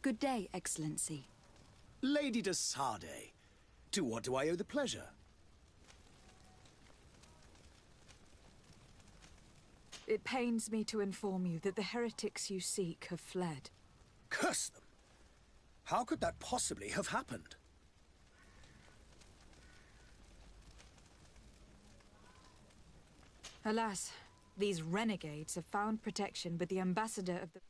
Good day, Excellency. Lady de Sardet, to what do I owe the pleasure? It pains me to inform you that the heretics you seek have fled. Curse them! How could that possibly have happened? Alas, these renegades have found protection with the ambassador of the...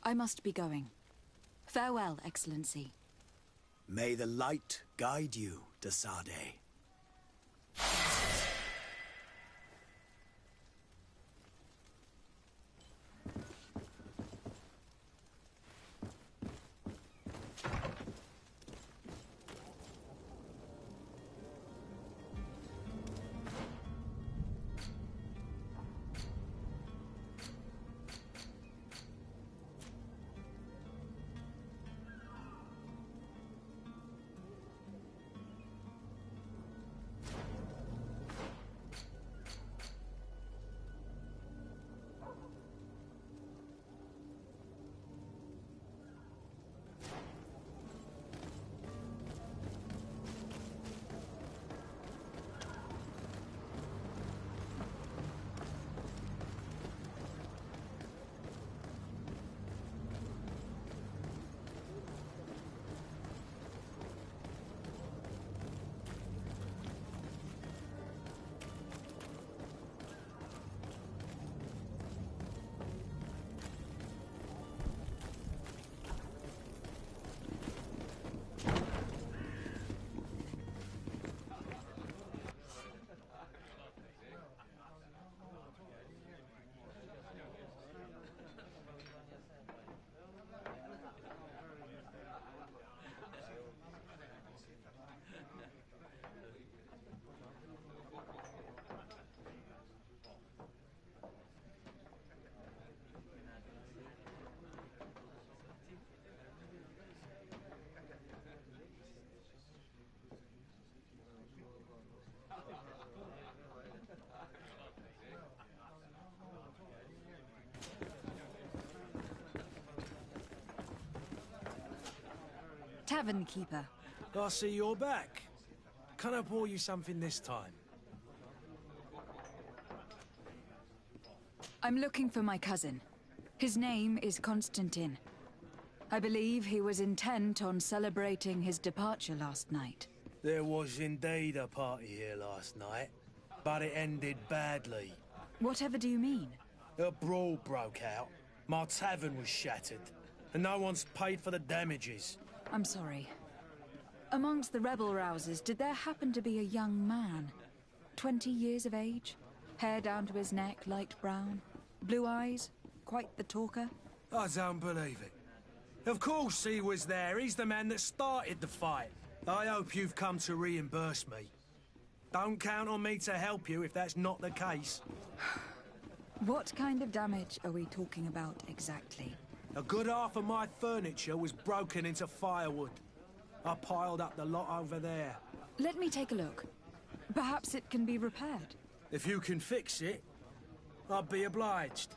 I must be going. Farewell, Excellency. May the light guide you, Dasade. Tavern keeper. I see you're back. Can I pour you something this time? I'm looking for my cousin. His name is Constantine. I believe he was intent on celebrating his departure last night. There was indeed a party here last night, but it ended badly. Whatever do you mean? A brawl broke out. My tavern was shattered, and no one's paid for the damages. I'm sorry. Amongst the rebel rousers, did there happen to be a young man? 20 years of age? Hair down to his neck, light brown? Blue eyes? Quite the talker? I don't believe it. Of course he was there. He's the man that started the fight. I hope you've come to reimburse me. Don't count on me to help you if that's not the case. What kind of damage are we talking about exactly? A good half of my furniture was broken into firewood. I piled up the lot over there. Let me take a look. Perhaps it can be repaired. If you can fix it, I'll be obliged.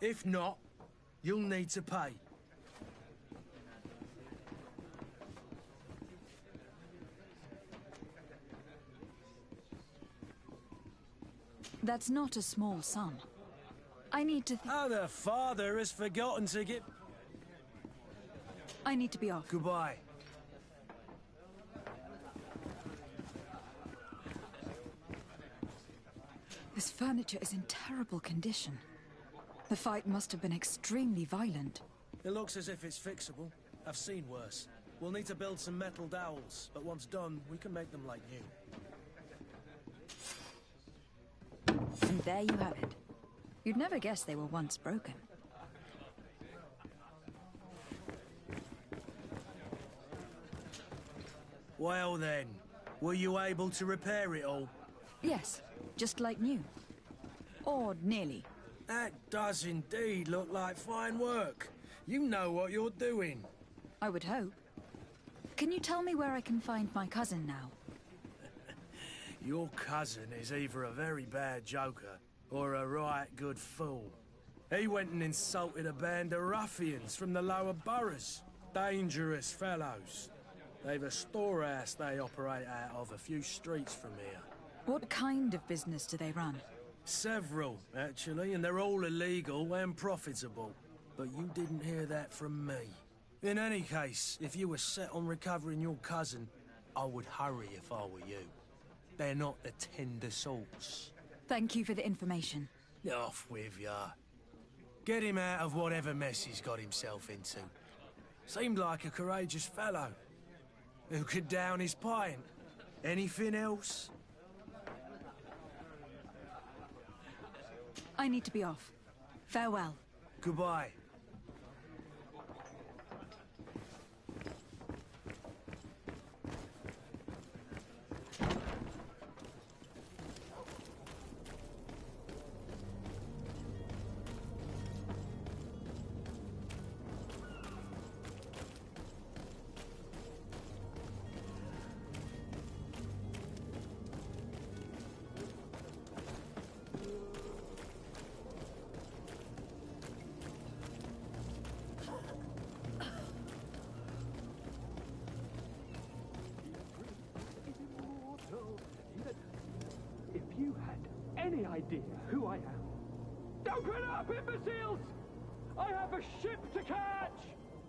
If not, you'll need to pay. That's not a small sum. I need to Oh, the father has forgotten to get... I need to be off. Goodbye. This furniture is in terrible condition. The fight must have been extremely violent. It looks as if it's fixable. I've seen worse. We'll need to build some metal dowels, but once done, we can make them like new. And there you have it. You'd never guess they were once broken. Well then, were you able to repair it all? Yes, just like new. Or nearly. That does indeed look like fine work. You know what you're doing. I would hope. Can you tell me where I can find my cousin now? Your cousin is either a very bad joker or a right good fool. He went and insulted a band of ruffians from the lower boroughs. Dangerous fellows. They've a storehouse they operate out of a few streets from here. What kind of business do they run? Several, actually, and they're all illegal and profitable. But you didn't hear that from me. In any case, if you were set on recovering your cousin, I would hurry if I were you. They're not the tender sorts. Thank you for the information. Off with ya. Get him out of whatever mess he's got himself into. Seemed like a courageous fellow. Who could down his pint? Anything else? I need to be off. Farewell. Goodbye. If you had any idea who I am... Open up, imbeciles! I have a ship to catch!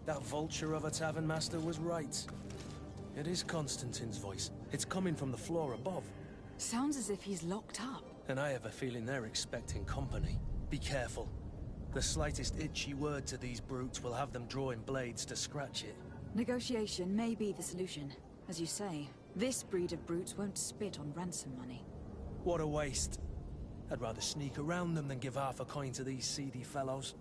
That vulture of a tavern master was right. It is Constantine's voice. It's coming from the floor above. Sounds as if he's locked up. And I have a feeling they're expecting company. Be careful. The slightest itchy word to these brutes will have them drawing blades to scratch it. Negotiation may be the solution. As you say, this breed of brutes won't spit on ransom money. What a waste. I'd rather sneak around them than give half a coin to these seedy fellows.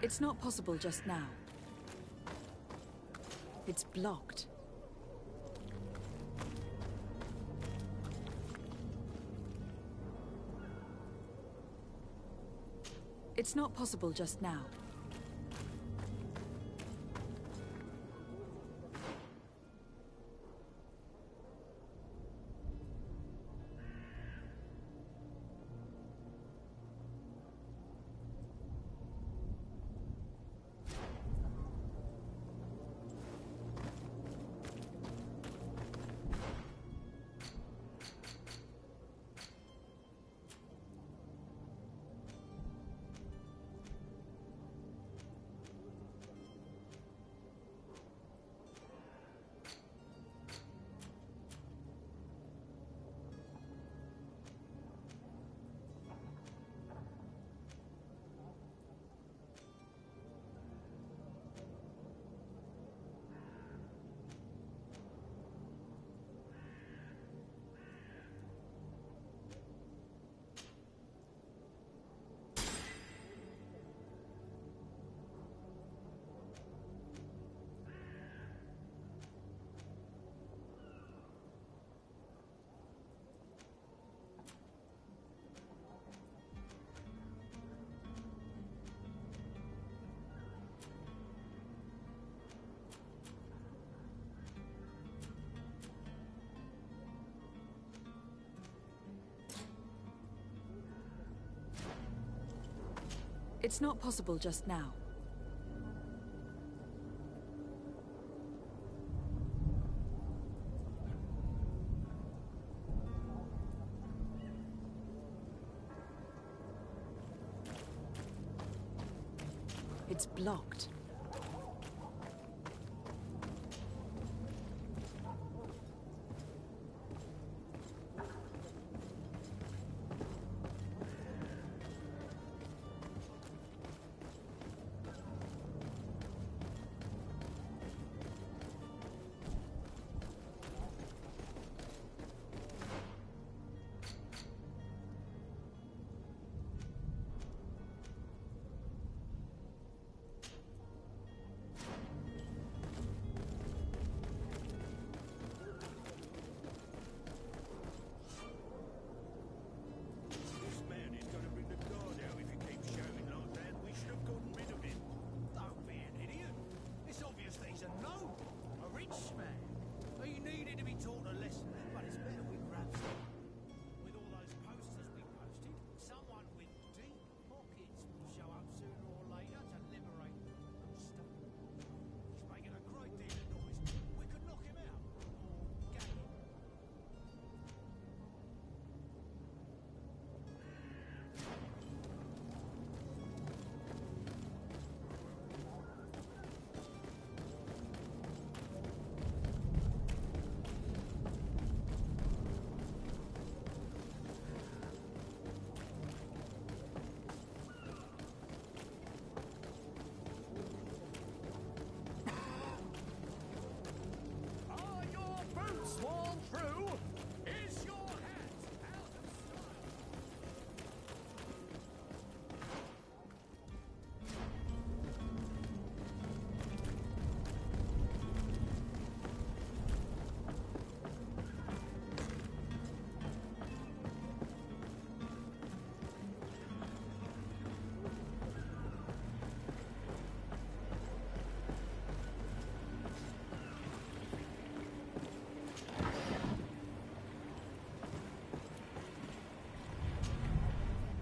It's not possible just now. It's blocked. It's not possible just now. It's not possible just now. It's blocked.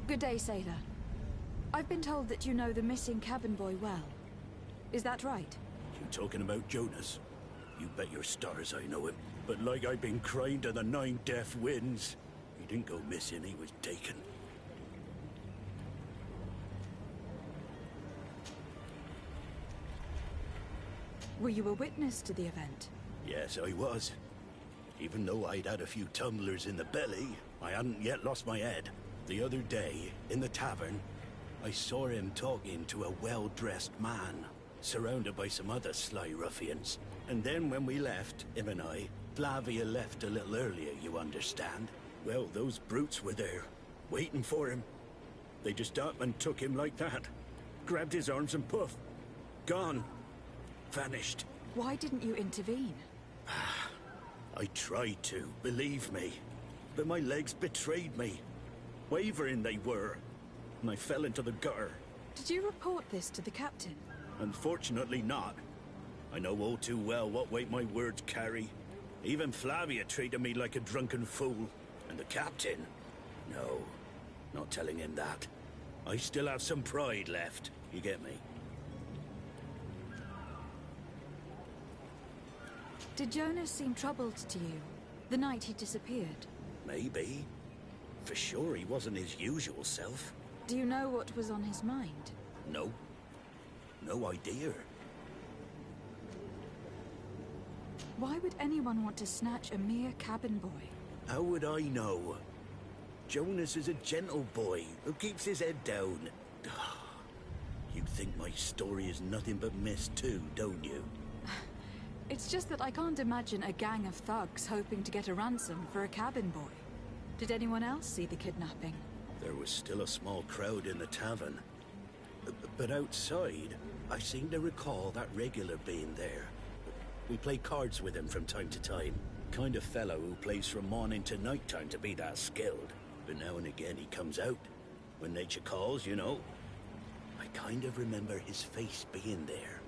Good day, sailor. I've been told that you know the missing cabin boy well. Is that right? You talking about Jonas? You bet your stars I know him. But like I've been crying to the 9 deaf winds. He didn't go missing, he was taken. Were you a witness to the event? Yes, I was. Even though I'd had a few tumblers in the belly, I hadn't yet lost my head. The other day, in the tavern, I saw him talking to a well-dressed man, surrounded by some other sly ruffians. And then when we left, him and I, Flavia left a little earlier, you understand? Well, those brutes were there, waiting for him. They just up and took him like that. Grabbed his arms and poof. Gone. Vanished. Why didn't you intervene? I tried to, believe me. But my legs betrayed me. Wavering they were. And I fell into the gutter. Did you report this to the captain? Unfortunately not. I know all too well what weight my words carry. Even Flavia treated me like a drunken fool. And the captain? No, not telling him that. I still have some pride left. You get me? Did Jonas seem troubled to you the night he disappeared? Maybe. For sure he wasn't his usual self. Do you know what was on his mind? No. No idea. Why would anyone want to snatch a mere cabin boy? How would I know? Jonas is a gentle boy who keeps his head down. You think my story is nothing but mist too, don't you? It's just that I can't imagine a gang of thugs hoping to get a ransom for a cabin boy. Did anyone else see the kidnapping? There was still a small crowd in the tavern. But outside, I seem to recall that regular being there. We play cards with him from time to time. Kind of fellow who plays from morning to night time to be that skilled. But now and again he comes out. When nature calls, you know. I kind of remember his face being there.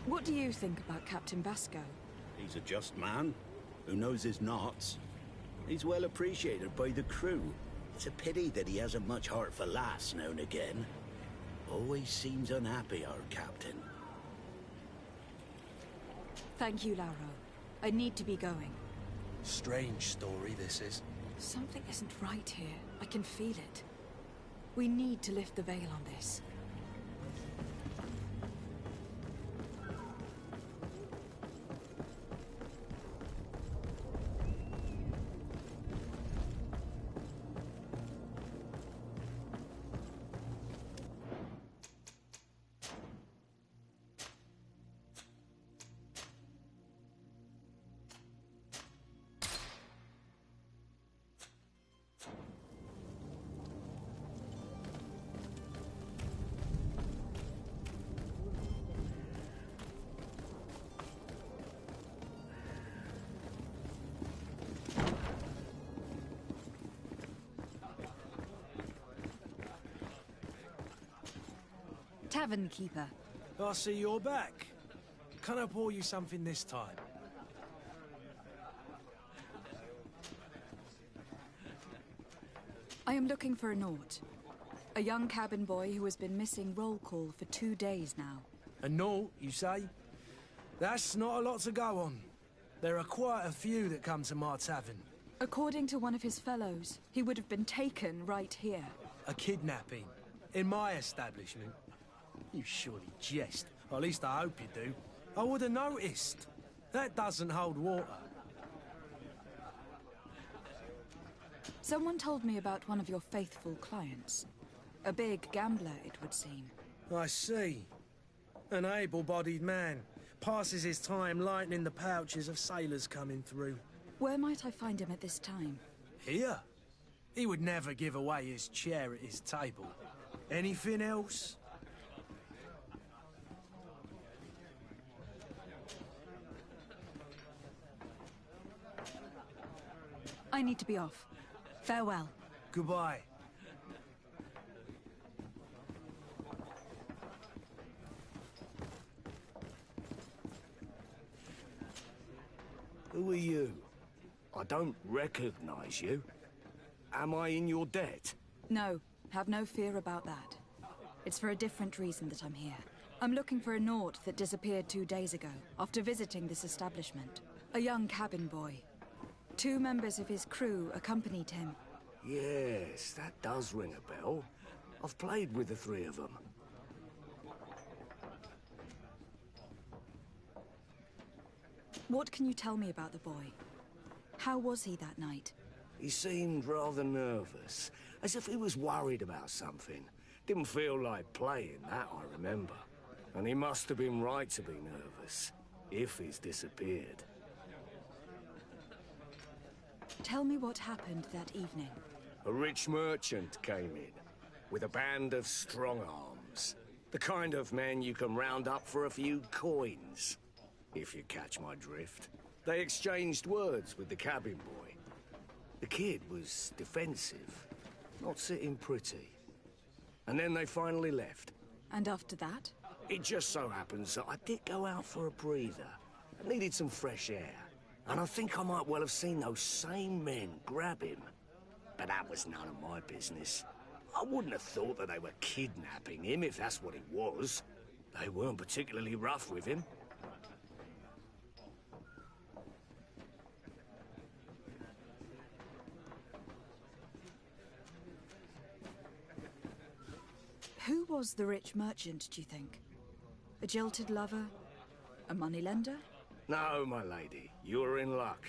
What do you think about Captain Vasco? He's a just man who knows his knots. He's well appreciated by the crew. It's a pity that he hasn't much heart for lass now and again. Always seems unhappy, our captain. Thank you, Lauro. I need to be going. Strange story, this is. Something isn't right here. I can feel it. We need to lift the veil on this. Tavern keeper. I see you're back. Can I pour you something this time? I am looking for a Naut. A young cabin boy who has been missing roll call for 2 days now. A Naut, you say? That's not a lot to go on. There are quite a few that come to my tavern. According to one of his fellows, he would have been taken right here. A kidnapping? In my establishment? You surely jest. Or at least I hope you do. I would have noticed. That doesn't hold water. Someone told me about one of your faithful clients. A big gambler, it would seem. I see. An able-bodied man. Passes his time lightening the pouches of sailors coming through. Where might I find him at this time? Here? He would never give away his chair at his table. Anything else? I need to be off. Farewell. Goodbye. I don't recognize you. Am I in your debt? No, have no fear about that. It's for a different reason that I'm here. I'm looking for a Naut that disappeared 2 days ago, after visiting this establishment. A young cabin boy. 2 members of his crew accompanied him. Yes, that does ring a bell. I've played with the 3 of them. What can you tell me about the boy? How was he that night? He seemed rather nervous, as if he was worried about something. Didn't feel like playing, that I remember. And he must have been right to be nervous, if he's disappeared. Tell me what happened that evening. A rich merchant came in, with a band of strong arms. The kind of men you can round up for a few coins, if you catch my drift. They exchanged words with the cabin boy. The kid was defensive, not sitting pretty. And then they finally left. And after that? It just so happens that I did go out for a breather. I needed some fresh air. And I think I might well have seen those same men grab him. But that was none of my business. I wouldn't have thought that they were kidnapping him, if that's what it was. They weren't particularly rough with him. Who was the rich merchant, do you think? A jilted lover? A moneylender? No, my lady, you're in luck.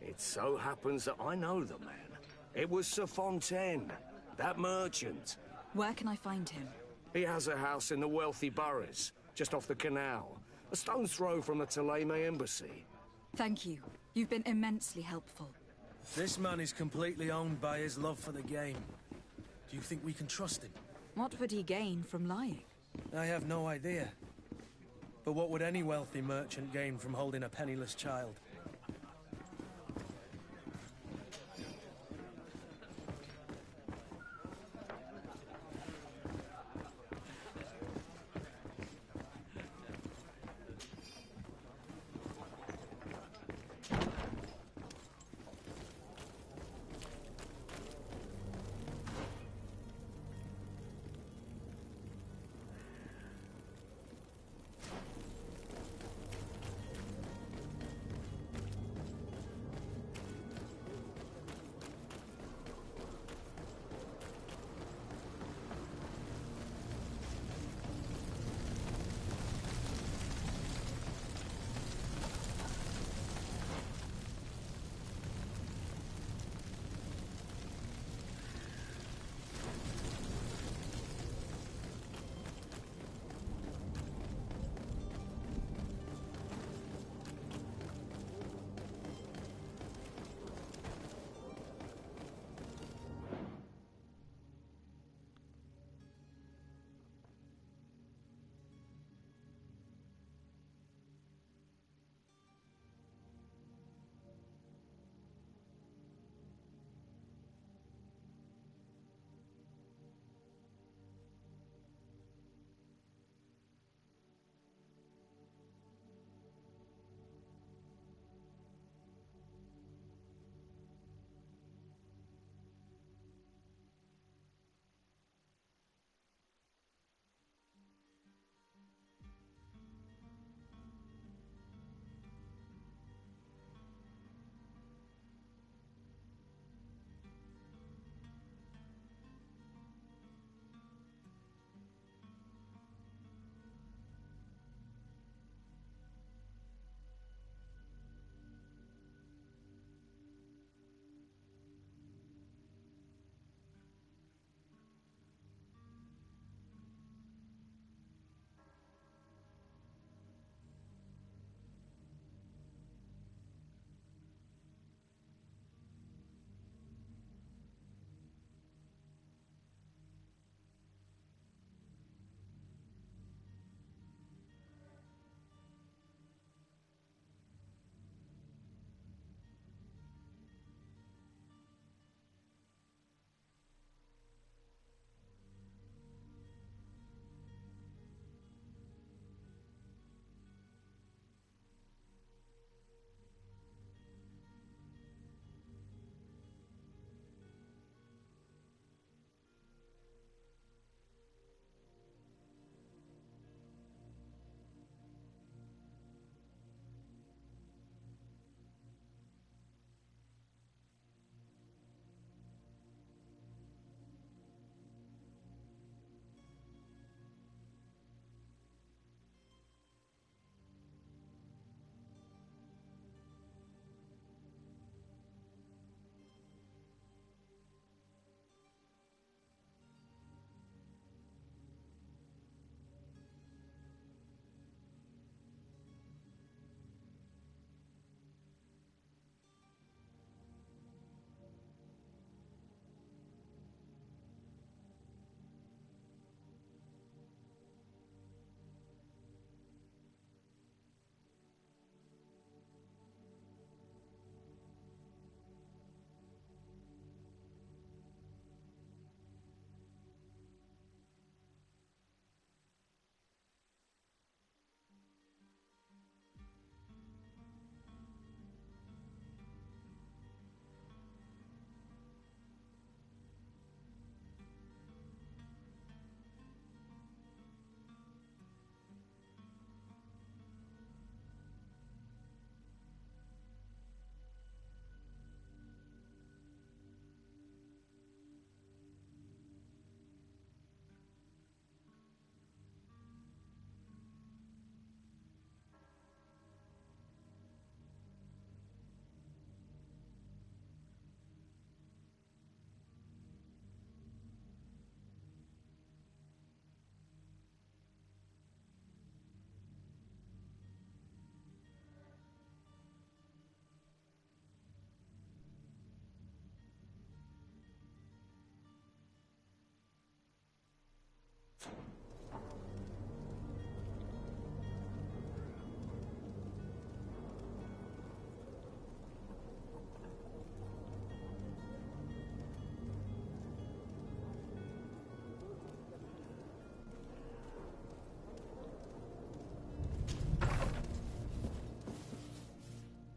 It so happens that I know the man. It was Sir Fontaine, that merchant. Where can I find him? He has a house in the wealthy boroughs, just off the canal. A stone's throw from the Theleme embassy. Thank you. You've been immensely helpful. This man is completely owned by his love for the game. Do you think we can trust him? What would he gain from lying? I have no idea. But what would any wealthy merchant gain from holding a penniless child?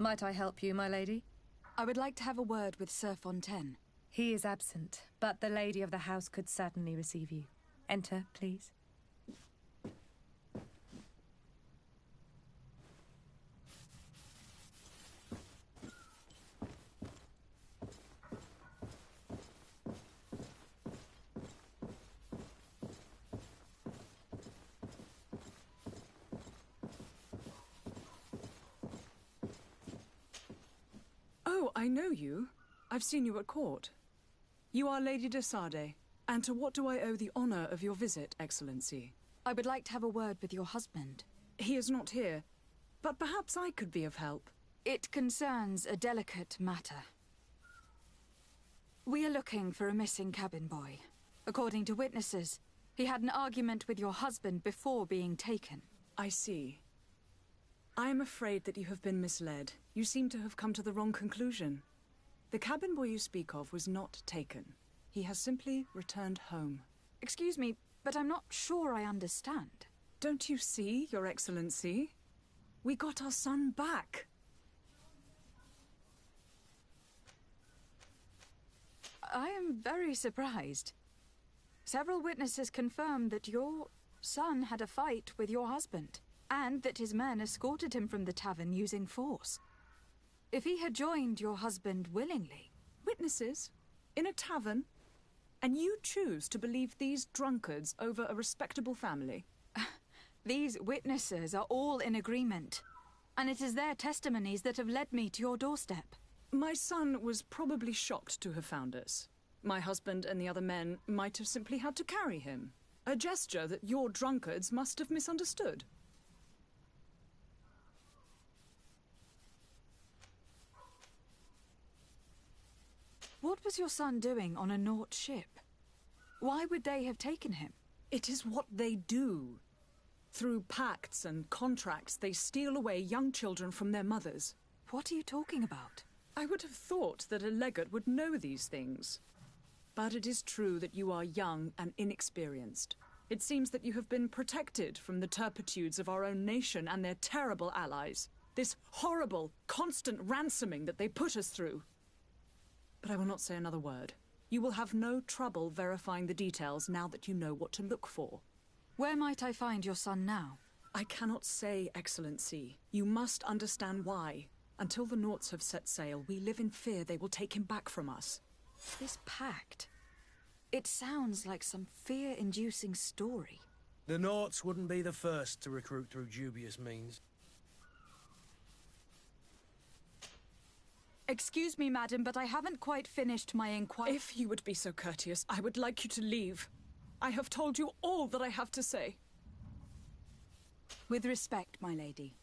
Might I help you, my lady? I would like to have a word with Sir Fontaine. He is absent, but the lady of the house could certainly receive you. Enter, please. Oh, I know you. I've seen you at court. You are Lady de Sade. And to what do I owe the honor of your visit, Excellency? I would like to have a word with your husband. He is not here, but perhaps I could be of help. It concerns a delicate matter. We are looking for a missing cabin boy. According to witnesses, he had an argument with your husband before being taken. I see. I am afraid that you have been misled. You seem to have come to the wrong conclusion. The cabin boy you speak of was not taken. He has simply returned home. Excuse me, but I'm not sure I understand. Don't you see, Your Excellency? We got our son back. I am very surprised. Several witnesses confirmed that your son had a fight with your husband, and that his men escorted him from the tavern using force. If he had joined your husband willingly... Witnesses? In a tavern? And you choose to believe these drunkards over a respectable family? These witnesses are all in agreement, and it is their testimonies that have led me to your doorstep. My son was probably shocked to have found us. My husband and the other men might have simply had to carry him. A gesture that your drunkards must have misunderstood. What was your son doing on a Naut ship? Why would they have taken him? It is what they do. Through pacts and contracts, they steal away young children from their mothers. What are you talking about? I would have thought that a legate would know these things. But it is true that you are young and inexperienced. It seems that you have been protected from the turpitudes of our own nation and their terrible allies. This horrible, constant ransoming that they put us through. But I will not say another word. You will have no trouble verifying the details now that you know what to look for. Where might I find your son now? I cannot say, Excellency. You must understand why. Until the Nauts have set sail, we live in fear they will take him back from us. This pact... It sounds like some fear-inducing story. The Nauts wouldn't be the first to recruit through dubious means. Excuse me, madam, but I haven't quite finished my inquiry. If you would be so courteous, I would like you to leave. I have told you all that I have to say. With respect, my lady.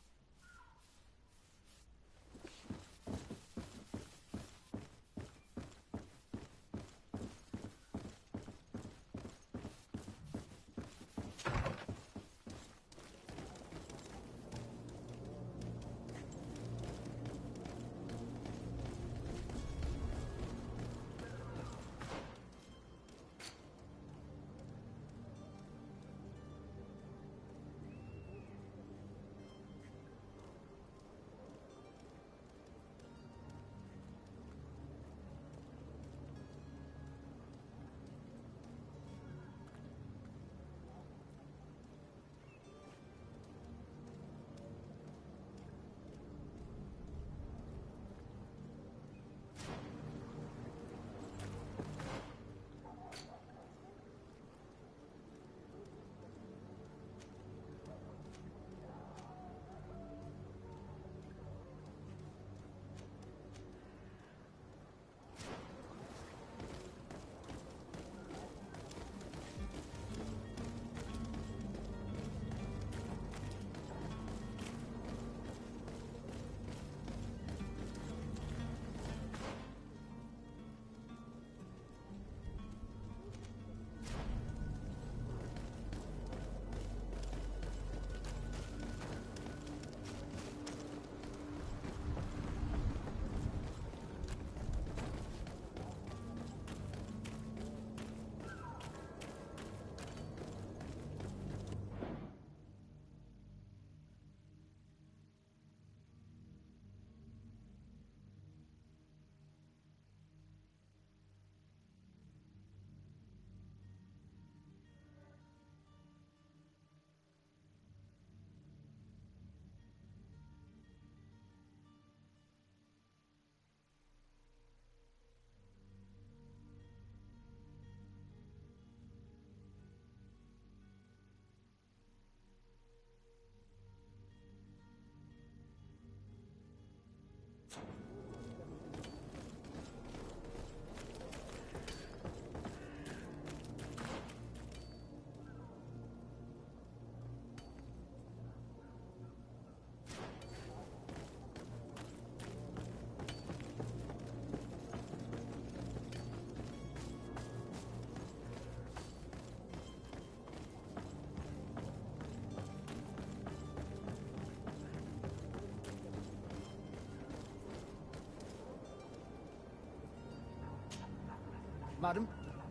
Madam,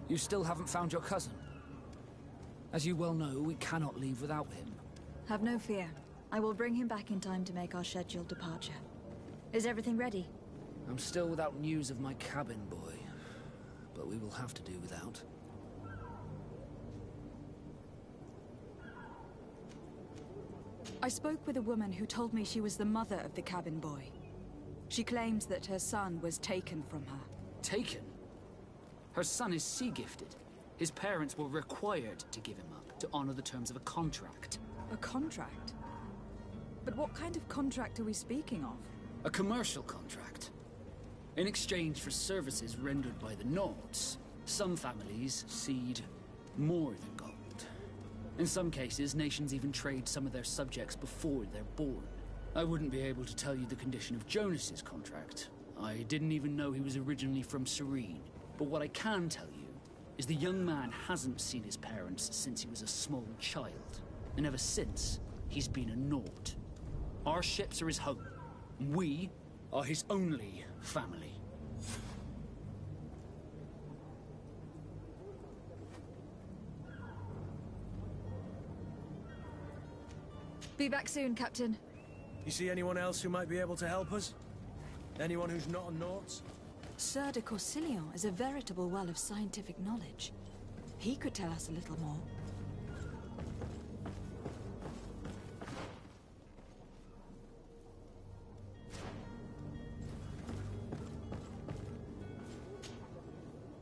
you still haven't found your cousin. As you well know, we cannot leave without him. Have no fear. I will bring him back in time to make our scheduled departure. Is everything ready? I'm still without news of my cabin boy, but we will have to do without. I spoke with a woman who told me she was the mother of the cabin boy. She claims that her son was taken from her. Taken? Her son is sea-gifted. His parents were required to give him up to honor the terms of a contract. A contract? But what kind of contract are we speaking of? A commercial contract. In exchange for services rendered by the Nords, some families cede more than gold. In some cases, nations even trade some of their subjects before they're born. I wouldn't be able to tell you the condition of Jonas's contract. I didn't even know he was originally from Serene. But what I can tell you is the young man hasn't seen his parents since he was a small child. And ever since, he's been a Nord. Our ships are his home. We are his only family. Be back soon, Captain. You see anyone else who might be able to help us? Anyone who's not a Nords? Sir de Corsilion is a veritable well of scientific knowledge. He could tell us a little more.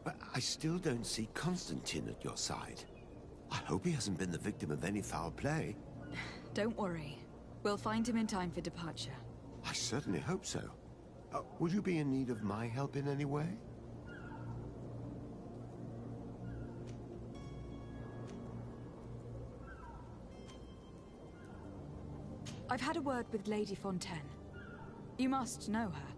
But I still don't see Constantine at your side. I hope he hasn't been the victim of any foul play. Don't worry. We'll find him in time for departure. I certainly hope so. Would you be in need of my help in any way? I've had a word with Lady Fontaine. You must know her.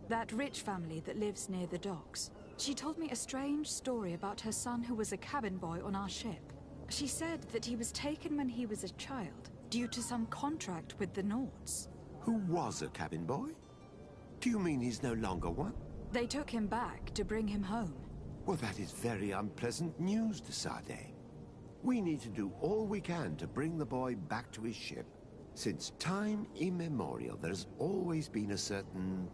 That rich family that lives near the docks. She told me a strange story about her son who was a cabin boy on our ship. She said that he was taken when he was a child, due to some contract with the Nords. Who was a cabin boy? Do you mean he's no longer one? They took him back to bring him home. Well, that is very unpleasant news, de Sade. We need to do all we can to bring the boy back to his ship. Since time immemorial, there's always been a certain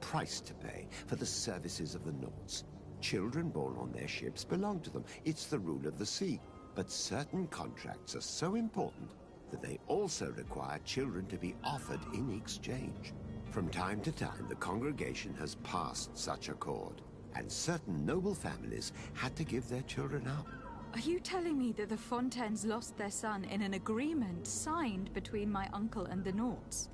price to pay for the services of the Nords. Children born on their ships belong to them. It's the rule of the sea. But certain contracts are so important that they also require children to be offered in exchange. From time to time, the congregation has passed such accord, and certain noble families had to give their children up. Are you telling me that the Fontaines lost their son in an agreement signed between my uncle and the Nords?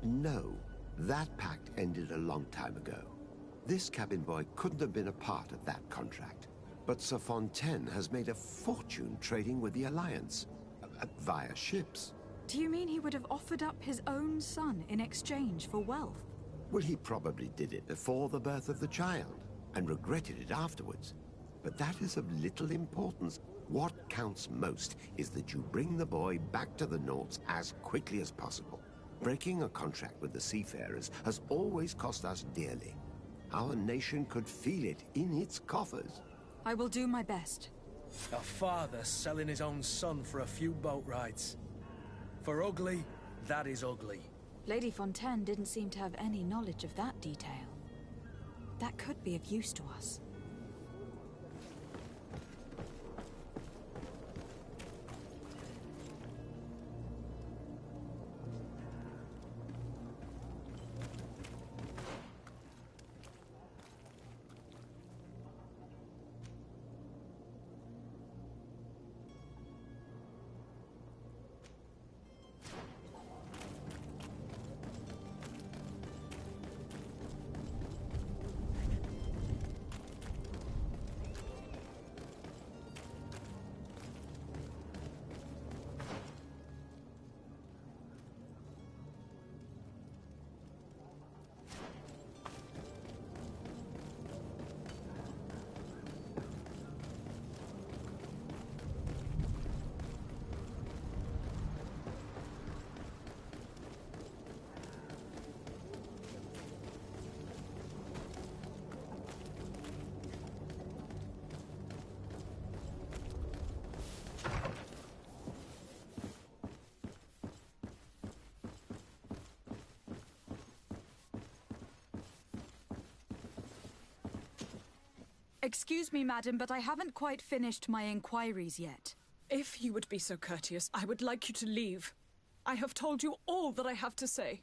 No. That pact ended a long time ago. This cabin boy couldn't have been a part of that contract. But Sir Fontaine has made a fortune trading with the Alliance, via ships. Do you mean he would have offered up his own son in exchange for wealth? Well, he probably did it before the birth of the child, and regretted it afterwards. But that is of little importance. What counts most is that you bring the boy back to the Nords as quickly as possible. Breaking a contract with the seafarers has always cost us dearly. Our nation could feel it in its coffers. I will do my best. A father selling his own son for a few boat rides. For ugly, that is ugly. Lady Fontaine didn't seem to have any knowledge of that detail. That could be of use to us. Excuse me, madam, but I haven't quite finished my inquiries yet. If you would be so courteous, I would like you to leave. I have told you all that I have to say.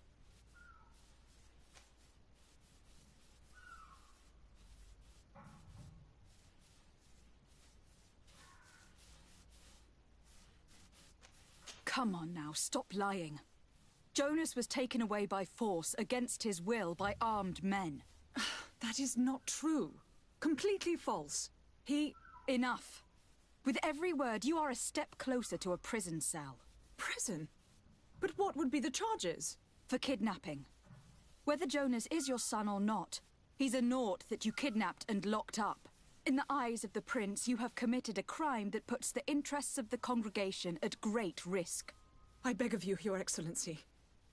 Come on now, stop lying. Jonas was taken away by force, against his will, by armed men. That is not true. Completely false. He... Enough. With every word, you are a step closer to a prison cell. Prison? But what would be the charges? For kidnapping. Whether Jonas is your son or not, he's a naught that you kidnapped and locked up. In the eyes of the prince, you have committed a crime that puts the interests of the congregation at great risk. I beg of you, Your Excellency.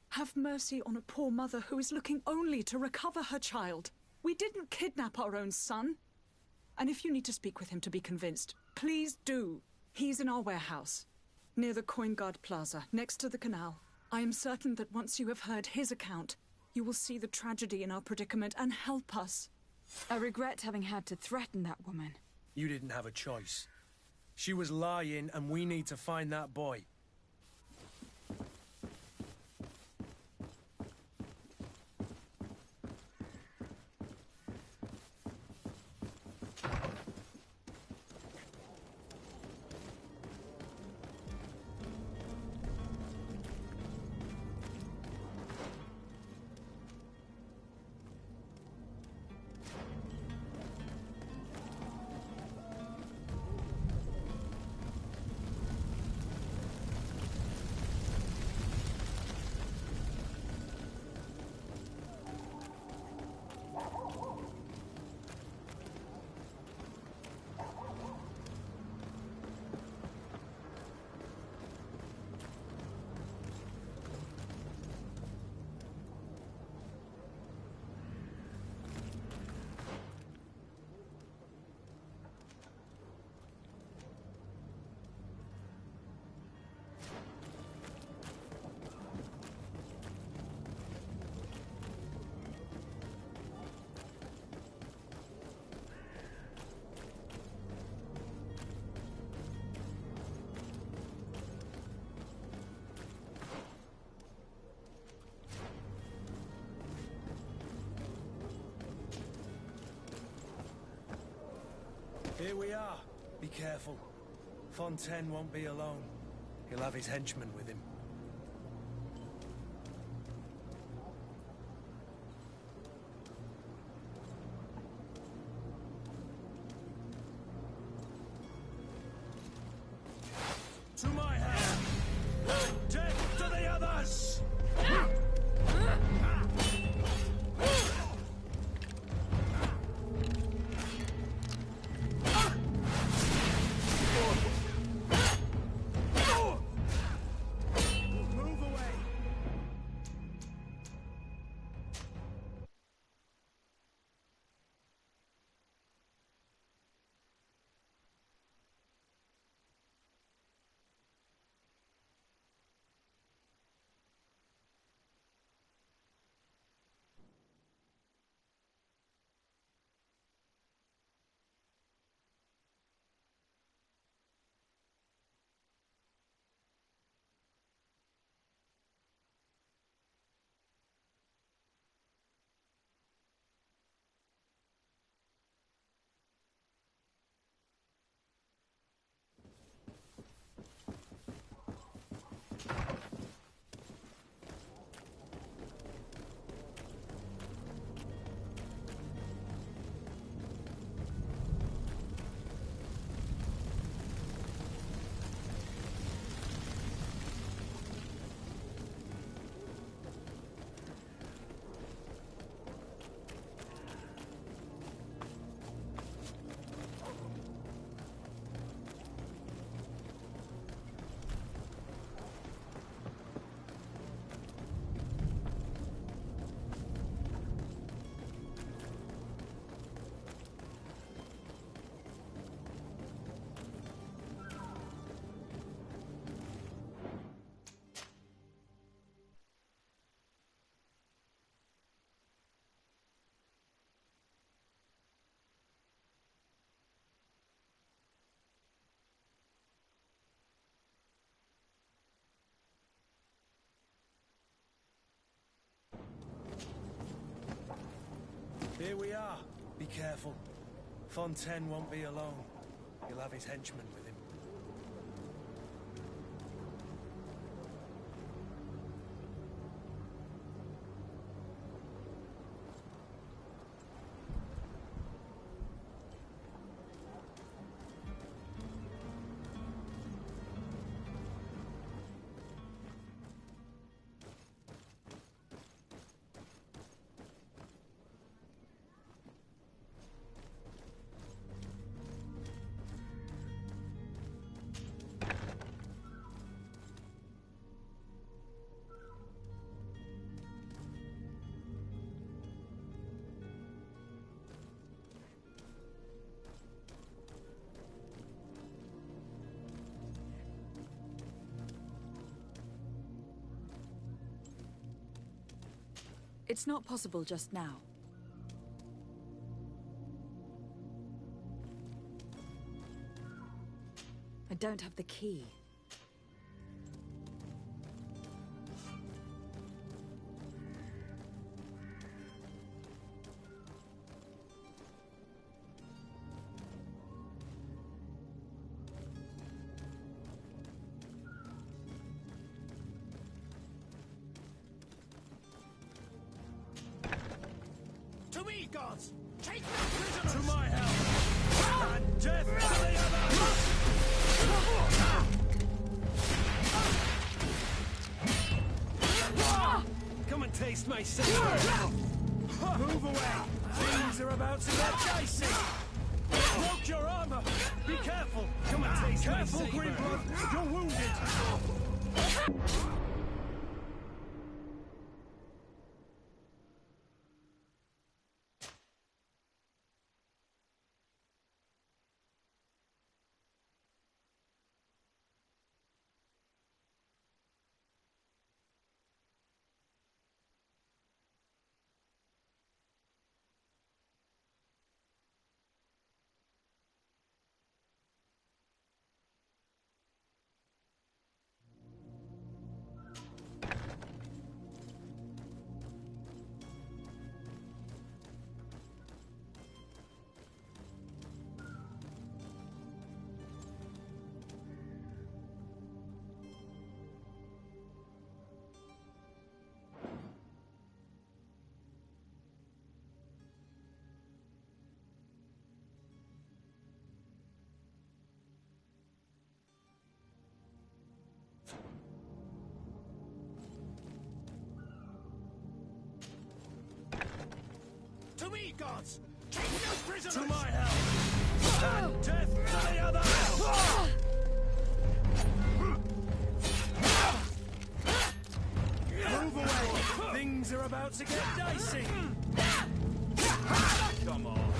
Have mercy on a poor mother who is looking only to recover her child. We didn't kidnap our own son. And if you need to speak with him to be convinced, please do. He's in our warehouse, near the Coin Guard Plaza, next to the canal. I am certain that once you have heard his account, you will see the tragedy in our predicament and help us. I regret having had to threaten that woman. You didn't have a choice. She was lying, and we need to find that boy. Here we are. Be careful. Fontaine won't be alone. He'll have his henchmen with him. To my hand! Death to the others! Here we are. Be careful. Fontaine won't be alone. He'll have his henchmen with him. It's not possible just now. I don't have the key. To me, gods! Take no prisoners! To my help! And death to the other! Come and taste my sera! Move away! Things are about to get dicey! Broke your armor! Be careful! Come and taste my saber! Careful, Greenblood! You're wounded! To me, gods! Take no prisoners! To my help! And death to the other! Move away! Things are about to get dicey! Come on!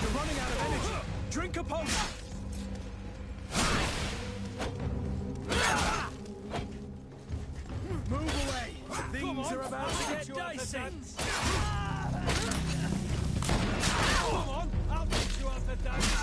You're running out of energy! Drink a potion! Move away! Things are about to get dicey! Come on! I'll put you off the dance!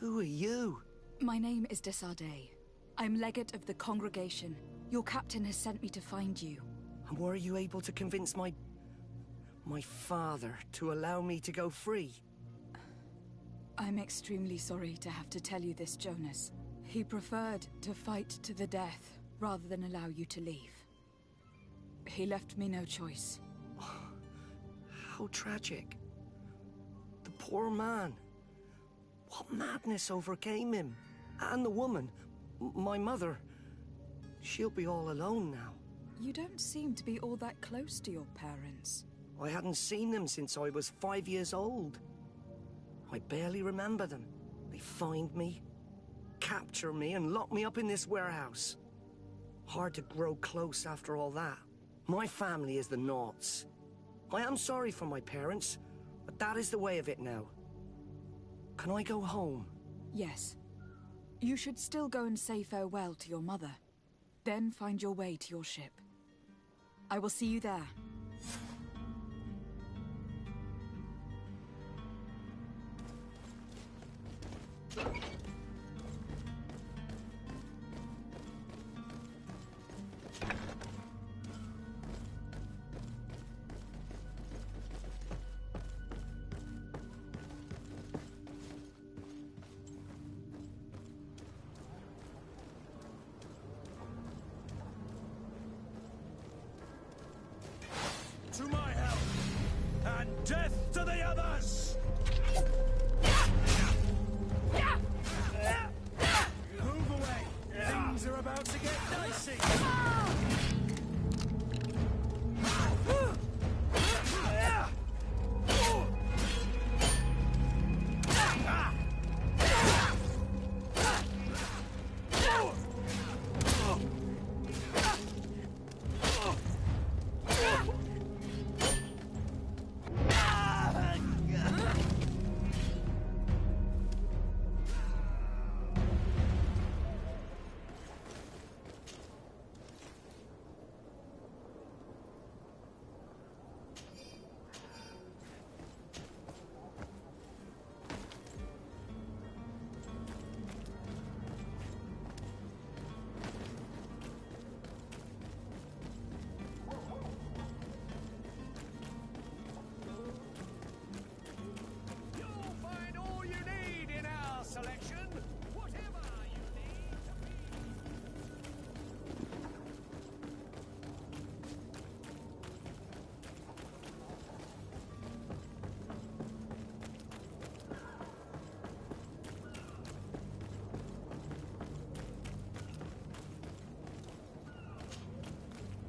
Who are you? My name is Desade. I'm legate of the congregation. Your captain has sent me to find you. And were you able to convince my father to allow me to go free? I'm extremely sorry to have to tell you this, Jonas. He preferred to fight to the death rather than allow you to leave. He left me no choice. How tragic. The poor man. What madness overcame him? And the woman, my mother. She'll be all alone now. You don't seem to be all that close to your parents. I hadn't seen them since I was 5 years old. I barely remember them. They find me, capture me, and lock me up in this warehouse. Hard to grow close after all that. My family is the Naughts. I am sorry for my parents, but that is the way of it now. Can I go home? Yes. You should still go and say farewell to your mother. Then find your way to your ship. I will see you there. To my help! And death to the others! Move away! Things are about to get dicey!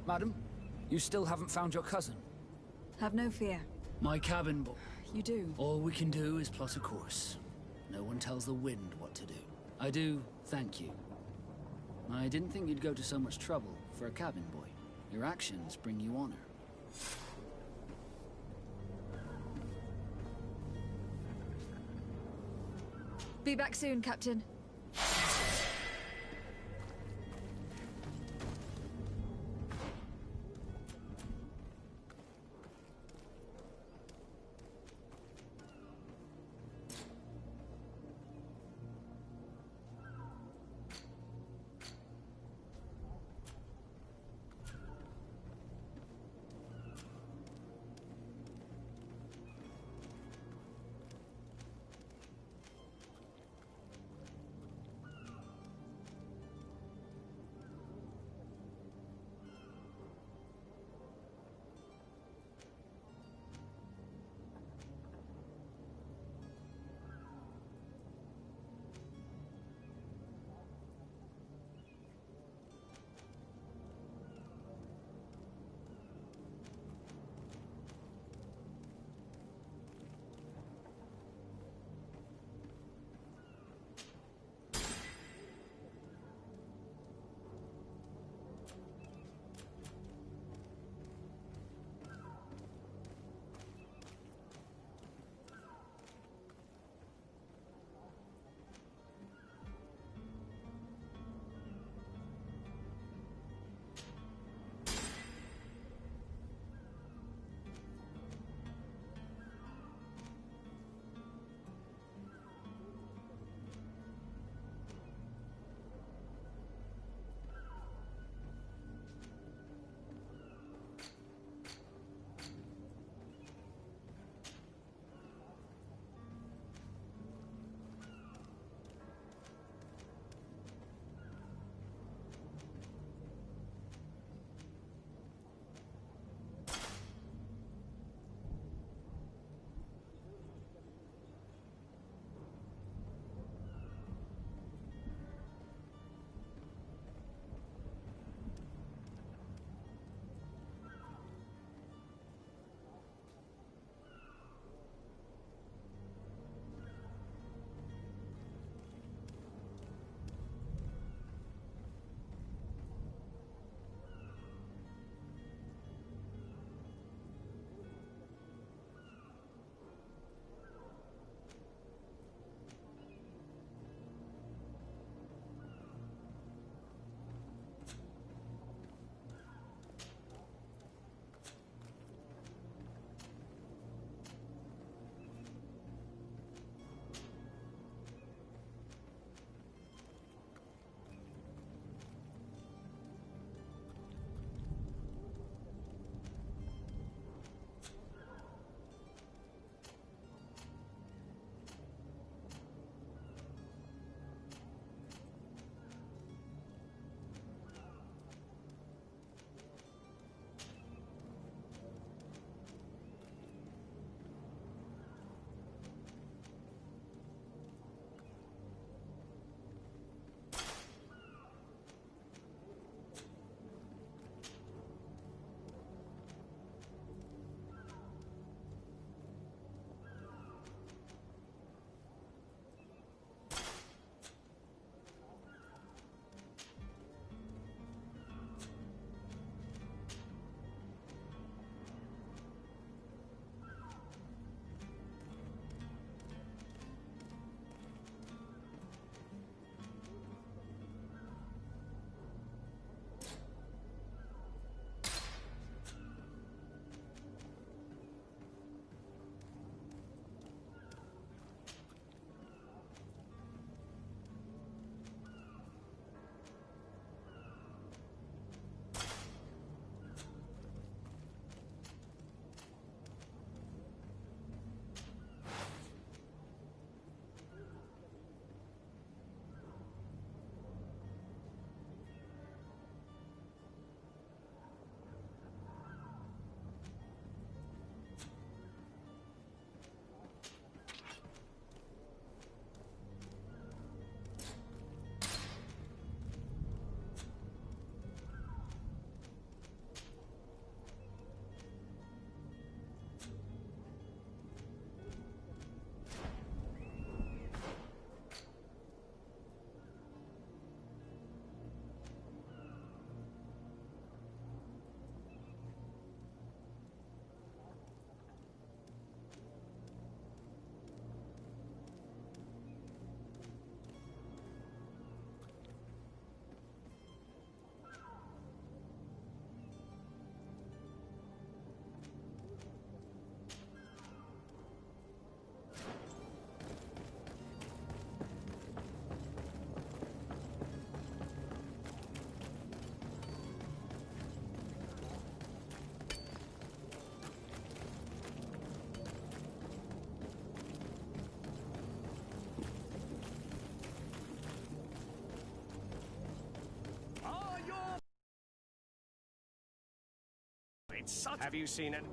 Madam, you still haven't found your cousin. Have no fear. My cabin boy. You do. All we can do is plot a course. No one tells the wind what to do. I do thank you. I didn't think you'd go to so much trouble for a cabin boy. Your actions bring you honor. Be back soon, Captain. It's such... Have you seen it?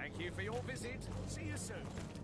Thank you for your visit. See you soon.